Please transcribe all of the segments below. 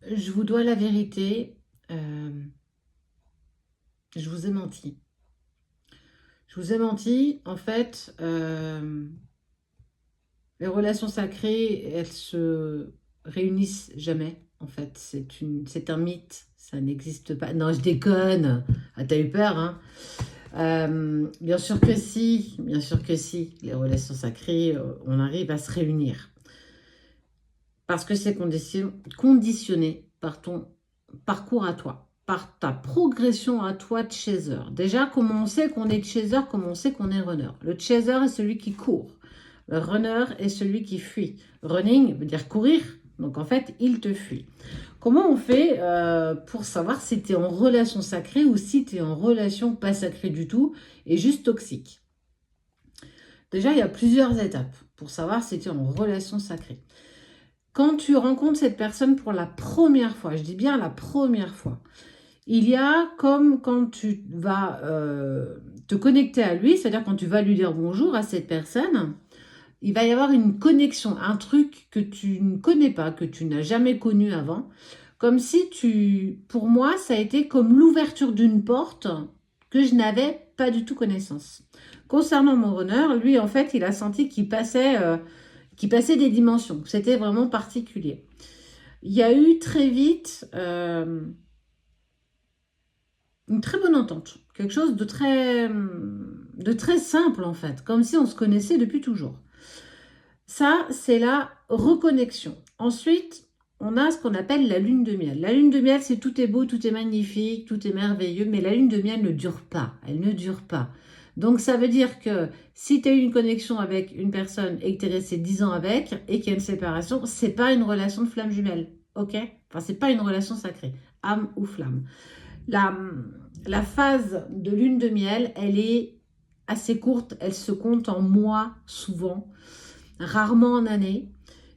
Je vous dois la vérité, je vous ai menti. Je vous ai menti, en fait, les relations sacrées, elles se réunissent jamais, en fait. C'est un mythe, ça n'existe pas. Non, je déconne. Ah, t'as eu peur, hein? Bien sûr que si, bien sûr que si. Les relations sacrées, on arrive à se réunir. Parce que c'est conditionné par ton parcours à toi, par ta progression à toi de chaser. Déjà, comment on sait qu'on est chaser, comment on sait qu'on est runner. Le chaser est celui qui court. Le runner est celui qui fuit. Running veut dire courir, donc en fait, il te fuit. Comment on fait pour savoir si tu es en relation sacrée ou si tu es en relation pas sacrée du tout et juste toxique? Déjà, il y a plusieurs étapes pour savoir si tu es en relation sacrée. Quand tu rencontres cette personne pour la première fois, je dis bien la première fois, il y a comme quand tu vas te connecter à lui, c'est-à-dire quand tu vas lui dire bonjour à cette personne, il va y avoir une connexion, un truc que tu ne connais pas, que tu n'as jamais connu avant, comme si pour moi, ça a été comme l'ouverture d'une porte que je n'avais pas du tout connaissance. Concernant mon runner, lui, en fait, il a senti qu'il passait des dimensions. C'était vraiment particulier. Il y a eu très vite une très bonne entente, quelque chose de très simple en fait, comme si on se connaissait depuis toujours. Ça, c'est la reconnexion. Ensuite, on a ce qu'on appelle la lune de miel. La lune de miel, c'est tout est beau, tout est magnifique, tout est merveilleux, mais la lune de miel ne dure pas. Elle ne dure pas. Donc, ça veut dire que si tu as eu une connexion avec une personne et que tu es resté 10 ans avec et qu'il y a une séparation, c'est pas une relation de flamme jumelle. OK? Enfin, c'est pas une relation sacrée, âme ou flamme. La, la phase de lune de miel, elle est assez courte, elle se compte en mois souvent, rarement en années.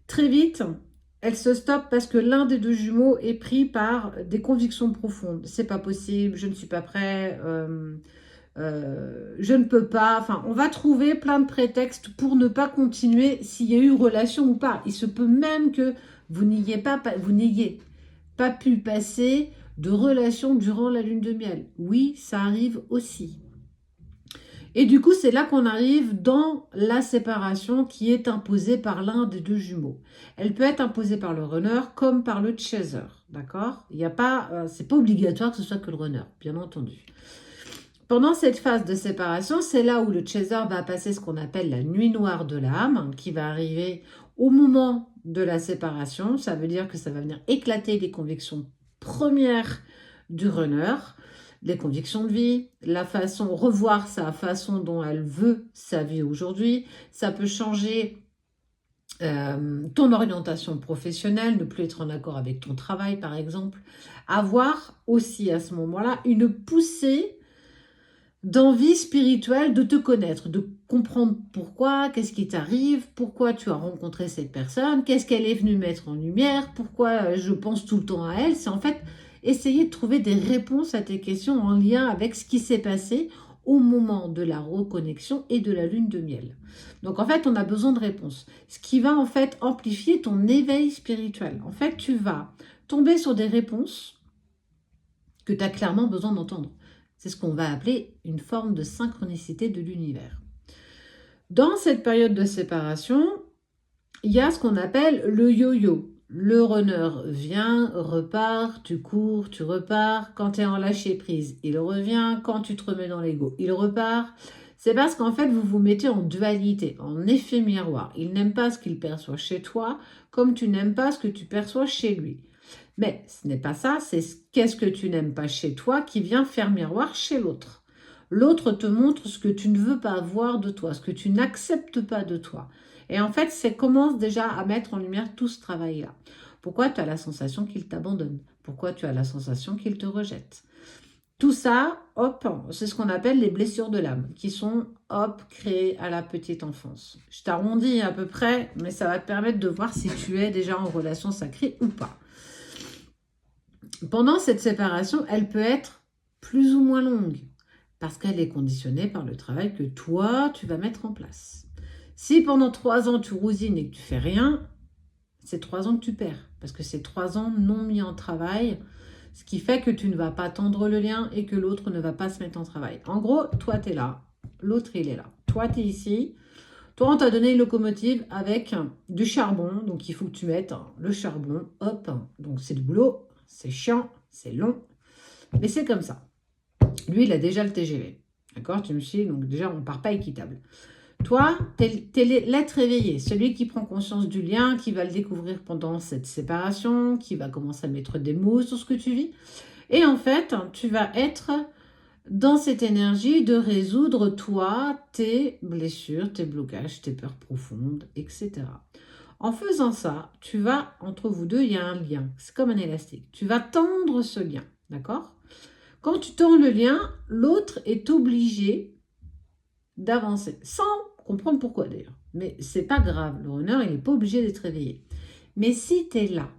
Très vite, elle se stoppe parce que l'un des deux jumeaux est pris par des convictions profondes. C'est pas possible, je ne suis pas prêt, je ne peux pas. Enfin, on va trouver plein de prétextes pour ne pas continuer s'il y a eu relation ou pas. Il se peut même que vous n'ayez pas pu passer de relation durant la lune de miel. Oui, ça arrive aussi. Et du coup, c'est là qu'on arrive dans la séparation qui est imposée par l'un des deux jumeaux. Elle peut être imposée par le runner comme par le chaser, d'accord? Il y a pas, c'est pas obligatoire que ce soit que le runner, bien entendu. Pendant cette phase de séparation, c'est là où le chaser va passer ce qu'on appelle la nuit noire de l'âme, qui va arriver au moment de la séparation. Ça veut dire que ça va venir éclater les convictions premières du runner, les convictions de vie, la façon, revoir sa façon dont elle veut sa vie aujourd'hui. Ça peut changer ton orientation professionnelle, ne plus être en accord avec ton travail, par exemple. Avoir aussi à ce moment-là une poussée d'envie spirituelle de te connaître, de comprendre pourquoi, qu'est-ce qui t'arrive, pourquoi tu as rencontré cette personne, qu'est-ce qu'elle est venue mettre en lumière, pourquoi je pense tout le temps à elle. C'est en fait essayer de trouver des réponses à tes questions en lien avec ce qui s'est passé au moment de la reconnexion et de la lune de miel. Donc en fait, on a besoin de réponses. Ce qui va en fait amplifier ton éveil spirituel. En fait, tu vas tomber sur des réponses que tu as clairement besoin d'entendre. C'est ce qu'on va appeler une forme de synchronicité de l'univers. Dans cette période de séparation, il y a ce qu'on appelle le yo-yo. Le runner vient, repart, tu cours, tu repars. Quand tu es en lâcher prise, il revient. Quand tu te remets dans l'ego, il repart. C'est parce qu'en fait, vous vous mettez en dualité, en effet miroir. Il n'aime pas ce qu'il perçoit chez toi, comme tu n'aimes pas ce que tu perçois chez lui. Mais ce n'est pas ça, c'est qu'est-ce que tu n'aimes pas chez toi qui vient faire miroir chez l'autre. L'autre te montre ce que tu ne veux pas voir de toi, ce que tu n'acceptes pas de toi. Et en fait, ça commence déjà à mettre en lumière tout ce travail-là. Pourquoi tu as la sensation qu'il t'abandonne? Pourquoi tu as la sensation qu'il te rejette? Tout ça, hop, c'est ce qu'on appelle les blessures de l'âme, qui sont, hop, créées à la petite enfance. Je t'arrondis à peu près, mais ça va te permettre de voir si tu es déjà en relation sacrée ou pas. Pendant cette séparation, elle peut être plus ou moins longue parce qu'elle est conditionnée par le travail que toi, tu vas mettre en place. Si pendant 3 ans, tu rousines et que tu fais rien, c'est 3 ans que tu perds. Parce que c'est 3 ans non mis en travail, ce qui fait que tu ne vas pas tendre le lien et que l'autre ne va pas se mettre en travail. En gros, toi, tu es là, l'autre, il est là. Toi, tu es ici. Toi, on t'a donné une locomotive avec du charbon. Donc, il faut que tu mettes le charbon. Hop. Donc, c'est du boulot. C'est chiant. C'est long. Mais c'est comme ça. Lui, il a déjà le TGV. D'accord? Tu me suis? Donc, déjà, on ne part pas équitable. Toi, tu es l'être éveillé, celui qui prend conscience du lien, qui va le découvrir pendant cette séparation, qui va commencer à mettre des mots sur ce que tu vis. Et en fait, tu vas être dans cette énergie de résoudre, toi, tes blessures, tes blocages, tes peurs profondes, etc. En faisant ça, tu vas, entre vous deux, il y a un lien. C'est comme un élastique. Tu vas tendre ce lien, d'accord? Quand tu tends le lien, l'autre est obligé d'avancer, sans comprendre pourquoi d'ailleurs. Mais c'est pas grave, le runner, il n'est pas obligé d'être réveillé. Mais si tu es là,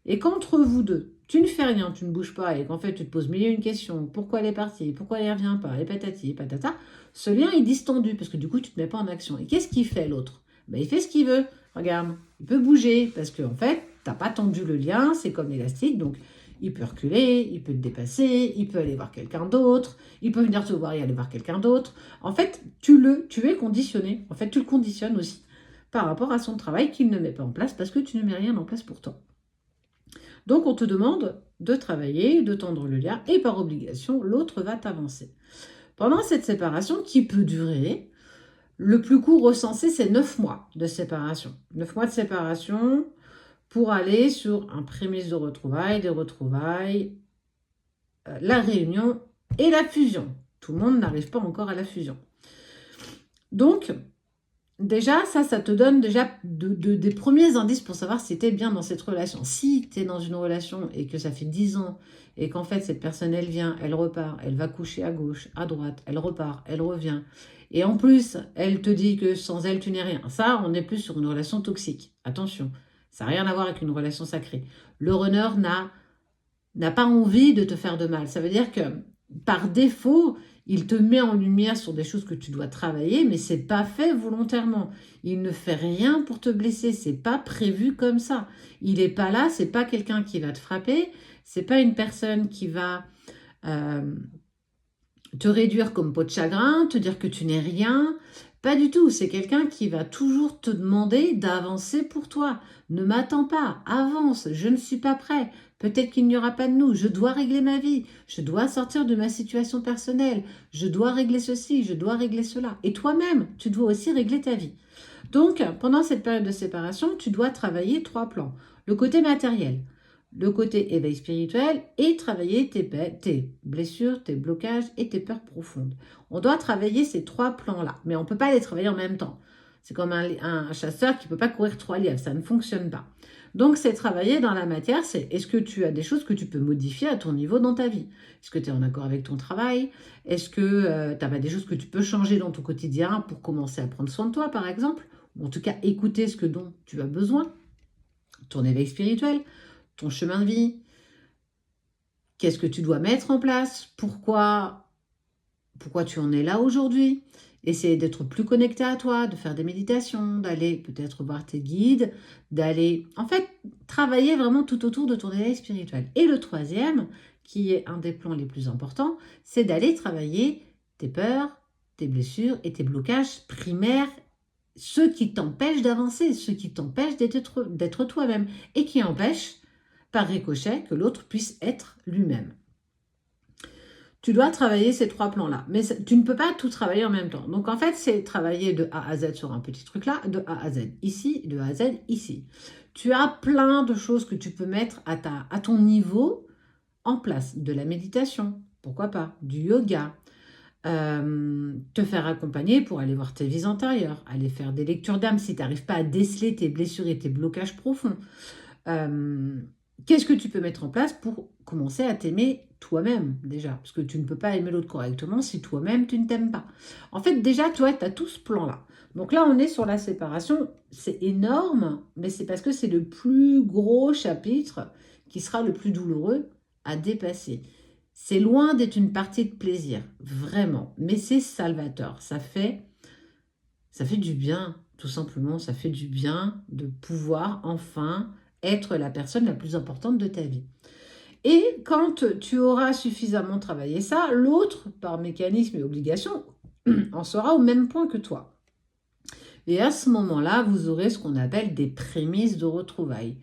et qu'entre vous deux, tu ne fais rien, tu ne bouges pas, et qu'en fait tu te poses mille et une questions, pourquoi elle est partie, pourquoi elle ne revient pas, et patati, et patata, ce lien est distendu, parce que du coup tu ne te mets pas en action. Et qu'est-ce qu'il fait l'autre? Ben, il fait ce qu'il veut, regarde, il peut bouger, parce qu'en fait, tu n'as pas tendu le lien, c'est comme l'élastique, donc il peut reculer, il peut te dépasser, il peut aller voir quelqu'un d'autre, il peut venir te voir et aller voir quelqu'un d'autre. En fait, tu es conditionné, en fait tu le conditionnes aussi par rapport à son travail qu'il ne met pas en place, parce que tu ne mets rien en place pour toi. Donc, on te demande de travailler, de tendre le lien, et par obligation, l'autre va t'avancer. Pendant cette séparation, qui peut durer, le plus court recensé, c'est 9 mois de séparation. 9 mois de séparation pour aller sur un prémisse de retrouvailles, des retrouvailles, la réunion et la fusion. Tout le monde n'arrive pas encore à la fusion. Donc, déjà, ça te donne déjà des premiers indices pour savoir si tu es bien dans cette relation. Si tu es dans une relation et que ça fait 10 ans et qu'en fait, cette personne, elle vient, elle repart, elle va coucher à gauche, à droite, elle repart, elle revient. Et en plus, elle te dit que sans elle, tu n'es rien. Ça, on est plus sur une relation toxique. Attention, ça n'a rien à voir avec une relation sacrée. Le runner n'a pas envie de te faire de mal. Ça veut dire que par défaut, il te met en lumière sur des choses que tu dois travailler, mais c'est pas fait volontairement. Il ne fait rien pour te blesser, c'est pas prévu comme ça. Il est pas là, c'est pas quelqu'un qui va te frapper, c'est pas une personne qui va te réduire comme peau de chagrin, te dire que tu n'es rien. Pas du tout, c'est quelqu'un qui va toujours te demander d'avancer pour toi. Ne m'attends pas, avance, je ne suis pas prêt. Peut-être qu'il n'y aura pas de nous, je dois régler ma vie, je dois sortir de ma situation personnelle, je dois régler ceci, je dois régler cela. Et toi-même, tu dois aussi régler ta vie. Donc, pendant cette période de séparation, tu dois travailler 3 plans. Le côté matériel, le côté éveil spirituel et travailler tes blessures, tes blocages et tes peurs profondes. On doit travailler ces 3 plans-là, mais on ne peut pas les travailler en même temps. C'est comme un chasseur qui ne peut pas courir 3 lièvres, ça ne fonctionne pas. Donc, c'est travailler dans la matière, c'est est-ce que tu as des choses que tu peux modifier à ton niveau dans ta vie? Est-ce que tu es en accord avec ton travail? Est-ce que tu as des choses que tu peux changer dans ton quotidien pour commencer à prendre soin de toi, par exemple? Ou en tout cas, écouter ce dont tu as besoin, ton éveil spirituel, ton chemin de vie, qu'est-ce que tu dois mettre en place, pourquoi tu en es là aujourd'hui, essayer d'être plus connecté à toi, de faire des méditations, d'aller peut-être voir tes guides, d'aller, en fait, travailler vraiment tout autour de ton éveil spirituel. Et le troisième, qui est un des plans les plus importants, c'est d'aller travailler tes peurs, tes blessures et tes blocages primaires, ceux qui t'empêchent d'avancer, ceux qui t'empêchent d'être toi-même et qui empêchent par ricochet que l'autre puisse être lui-même. Tu dois travailler ces 3 plans-là, mais tu ne peux pas tout travailler en même temps. Donc en fait, c'est travailler de A à Z sur un petit truc là, de A à Z ici, de A à Z ici. Tu as plein de choses que tu peux mettre à ton niveau en place. De la méditation, pourquoi pas, du yoga, te faire accompagner pour aller voir tes vies antérieures, aller faire des lectures d'âme si tu n'arrives pas à déceler tes blessures et tes blocages profonds. Qu'est-ce que tu peux mettre en place pour commencer à t'aimer toi-même déjà? Parce que tu ne peux pas aimer l'autre correctement si toi-même tu ne t'aimes pas. En fait, déjà, toi, tu as tout ce plan-là. Donc là, on est sur la séparation. C'est énorme, mais c'est parce que c'est le plus gros chapitre qui sera le plus douloureux à dépasser. C'est loin d'être une partie de plaisir, vraiment. Mais c'est salvateur. Ça fait du bien. tout simplement, ça fait du bien de pouvoir enfin être la personne la plus importante de ta vie. Et quand tu auras suffisamment travaillé ça, l'autre, par mécanisme et obligation, en sera au même point que toi. Et à ce moment-là, vous aurez ce qu'on appelle des prémices de retrouvailles.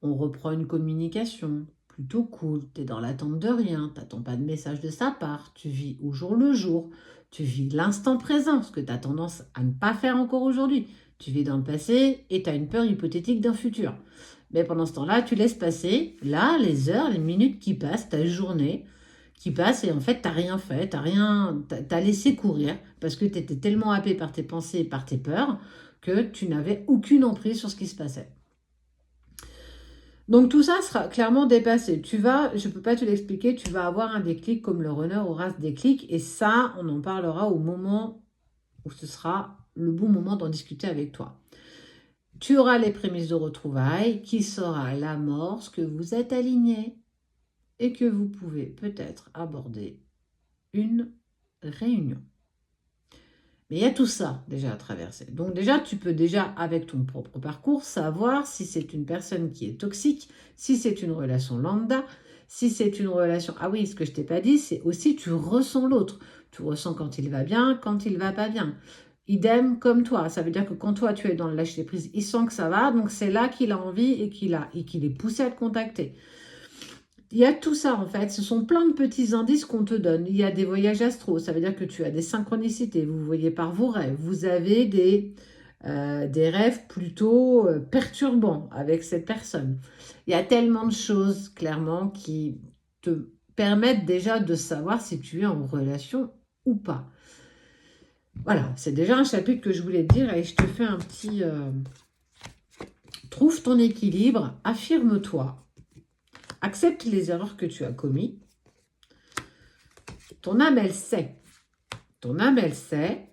On reprend une communication plutôt cool, tu es dans l'attente de rien, tu n'attends pas de message de sa part, tu vis au jour le jour, tu vis l'instant présent, ce que tu as tendance à ne pas faire encore aujourd'hui. Tu vis dans le passé et tu as une peur hypothétique d'un futur. Mais pendant ce temps-là, tu laisses passer, là, les heures, les minutes qui passent, ta journée qui passe et en fait, tu n'as rien fait, t'as laissé courir parce que tu étais tellement happé par tes pensées et par tes peurs que tu n'avais aucune emprise sur ce qui se passait. Donc tout ça sera clairement dépassé. Je ne peux pas te l'expliquer, tu vas avoir un déclic comme le runner aura ce déclic et ça, on en parlera au moment où ce sera le bon moment d'en discuter avec toi. Tu auras les prémices de retrouvailles qui sera l'amorce que vous êtes alignés et que vous pouvez peut-être aborder une réunion. Mais il y a tout ça déjà à traverser. Donc déjà, tu peux déjà, avec ton propre parcours, savoir si c'est une personne qui est toxique, si c'est une relation lambda, si c'est une relation... Ah oui, ce que je t'ai pas dit, c'est aussi tu ressens l'autre. Tu ressens quand il va bien, quand il va pas bien. Idem comme toi. Ça veut dire que quand toi, tu es dans le lâcher-prise, il sent que ça va, donc c'est là qu'il a envie et qu'il est poussé à te contacter. Il y a tout ça en fait, ce sont plein de petits indices qu'on te donne. Il y a des voyages astro, ça veut dire que tu as des synchronicités, vous voyez par vos rêves. Vous avez des rêves plutôt perturbants avec cette personne. Il y a tellement de choses clairement qui te permettent déjà de savoir si tu es en relation ou pas. Voilà, c'est déjà un chapitre que je voulais te dire et je te fais un petit... Trouve ton équilibre, affirme-toi. Accepte les erreurs que tu as commises. Ton âme, elle sait. Ton âme, elle sait.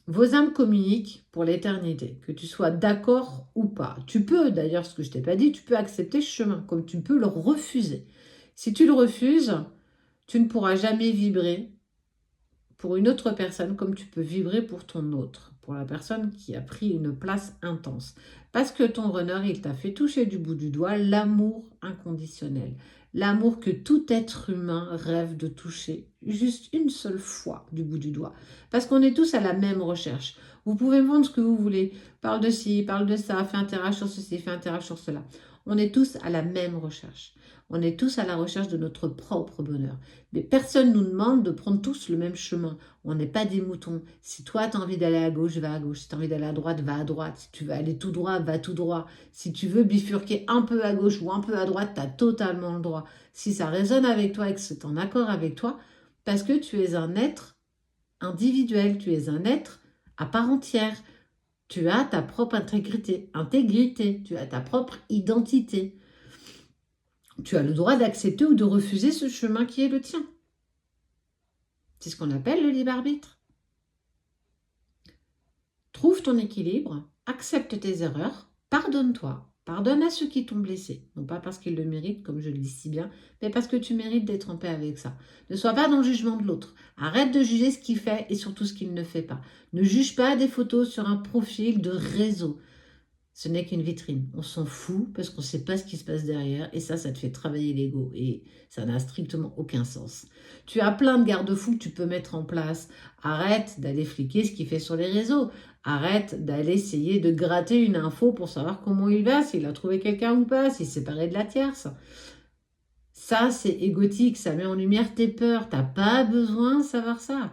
Vos âmes communiquent pour l'éternité, que tu sois d'accord ou pas. Tu peux, d'ailleurs, ce que je t'ai pas dit, tu peux accepter ce chemin, comme tu peux le refuser. Si tu le refuses, tu ne pourras jamais vibrer pour une autre personne comme tu peux vibrer pour ton autre, pour la personne qui a pris une place intense. Parce que ton runner, il t'a fait toucher du bout du doigt l'amour inconditionnel. L'amour que tout être humain rêve de toucher juste une seule fois du bout du doigt. Parce qu'on est tous à la même recherche. Vous pouvez me vendre ce que vous voulez. Parle de ci, parle de ça, fais un tirage sur ceci, fais un tirage sur cela. On est tous à la même recherche. On est tous à la recherche de notre propre bonheur. Mais personne ne nous demande de prendre tous le même chemin. On n'est pas des moutons. Si toi, tu as envie d'aller à gauche, va à gauche. Si tu as envie d'aller à droite, va à droite. Si tu veux aller tout droit, va tout droit. Si tu veux bifurquer un peu à gauche ou un peu à droite, tu as totalement le droit. Si ça résonne avec toi et que c'est en accord avec toi, parce que tu es un être individuel, tu es un être à part entière. Tu as ta propre intégrité, tu as ta propre identité. Tu as le droit d'accepter ou de refuser ce chemin qui est le tien. C'est ce qu'on appelle le libre arbitre. Trouve ton équilibre, accepte tes erreurs, pardonne-toi, pardonne à ceux qui t'ont blessé. Non pas parce qu'ils le méritent, comme je le dis si bien, mais parce que tu mérites d'être en paix avec ça. Ne sois pas dans le jugement de l'autre. Arrête de juger ce qu'il fait et surtout ce qu'il ne fait pas. Ne juge pas des photos sur un profil de réseau. Ce n'est qu'une vitrine. On s'en fout parce qu'on ne sait pas ce qui se passe derrière et ça te fait travailler l'ego et ça n'a strictement aucun sens. Tu as plein de garde-fous que tu peux mettre en place. Arrête d'aller fliquer ce qu'il fait sur les réseaux. Arrête d'aller essayer de gratter une info pour savoir comment il va, s'il a trouvé quelqu'un ou pas, s'il s'est séparé de la tierce. Ça, c'est égotique, ça met en lumière tes peurs. Tu n'as pas besoin de savoir ça.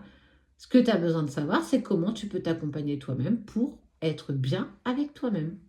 Ce que tu as besoin de savoir, c'est comment tu peux t'accompagner toi-même pour être bien avec toi-même.